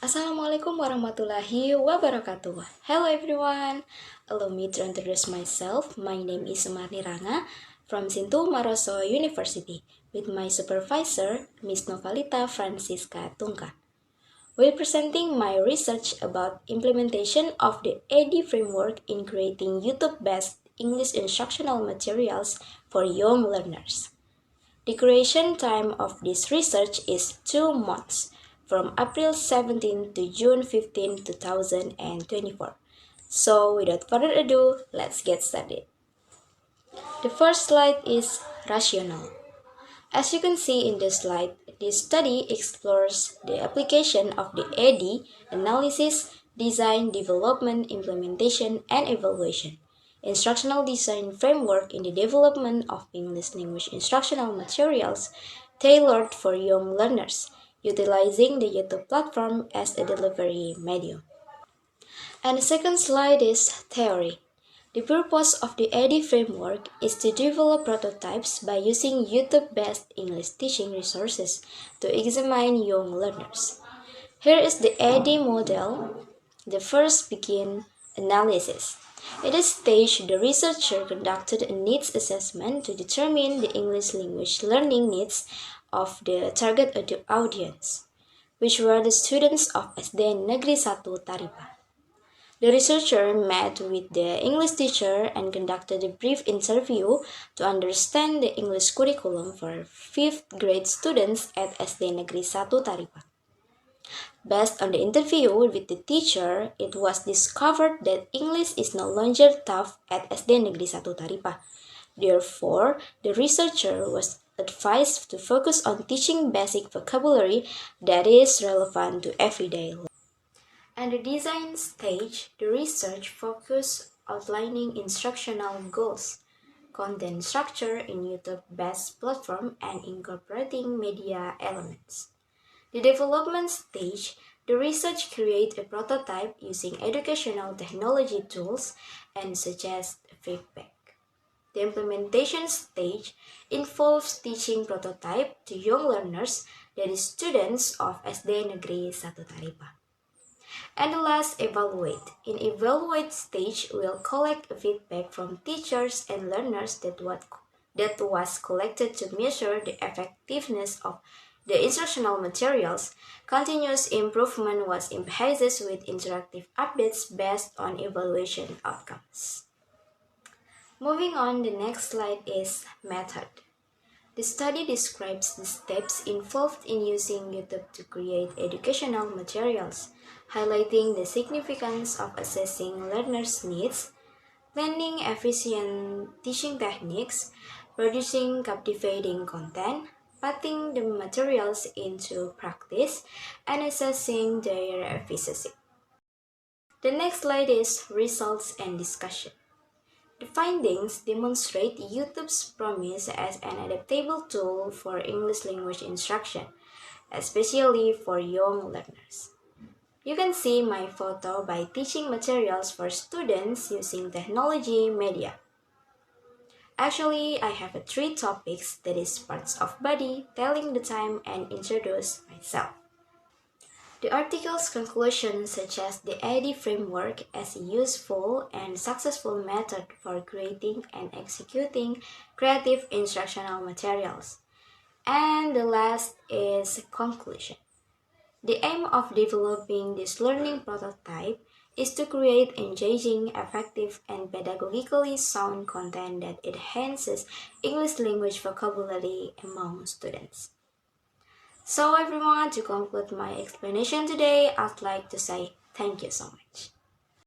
Assalamualaikum warahmatullahi wabarakatuh. Hello everyone. Allow me to introduce myself. My name is Sumarni Ranga from Sintuwu Maroso University with my supervisor, Miss Novalita Fransisca Tungka. We're presenting my research about implementation of the ADDIE framework in creating YouTube-based English instructional materials for young learners. The creation time of this research is 2 months, from April 17 to June 15, 2024. So without further ado, let's get started. The first slide is rationale. As you can see in the slide, this study explores the application of the ADDIE analysis, design, development, implementation, and evaluation. Instructional design framework in the development of English language instructional materials tailored for young learners, utilizing the YouTube platform as a delivery medium. And the second slide is theory. The purpose of the ADDIE framework is to develop prototypes by using YouTube-based English teaching resources to examine young learners. Here is the ADDIE model. The first begin analysis. At this stage, the researcher conducted a needs assessment to determine the English language learning needs of the target audience, which were the students of SD Negeri 1 Taripa. The researcher met with the English teacher and conducted a brief interview to understand the English curriculum for 5th grade students at SD Negeri 1 Taripa. Based on the interview with the teacher, it was discovered that English is no longer tough at SD Negeri 1 Taripa. Therefore, the researcher was advised to focus on teaching basic vocabulary that is relevant to everyday life. At the design stage, the research focused outlining instructional goals, content structure in YouTube-based platform, and incorporating media elements. The development stage, the research created a prototype using educational technology tools and suggest feedback. The implementation stage involves teaching prototype to young learners, that is students of SD Negeri 1 Taripa. And the last, evaluate. In evaluate stage, we'll collect feedback from teachers and learners that was collected to measure the effectiveness of the instructional materials. Continuous improvement was emphasized with interactive updates based on evaluation outcomes. Moving on, the next slide is method. The study describes the steps involved in using YouTube to create educational materials, highlighting the significance of assessing learners' needs, planning efficient teaching techniques, producing captivating content, putting the materials into practice, and assessing their efficacy. The next slide is results and discussion. The findings demonstrate YouTube's promise as an adaptable tool for English language instruction, especially for young learners. You can see my photo by teaching materials for students using technology media. Actually, I have 3 topics, that is parts of body, telling the time, and introduce myself. The article's conclusion suggests the ADDIE framework as a useful and successful method for creating and executing creative instructional materials. And the last is conclusion. The aim of developing this learning prototype is to create engaging, effective, and pedagogically sound content that enhances English language vocabulary among students. So everyone, to conclude my explanation today, I'd like to say thank you so much.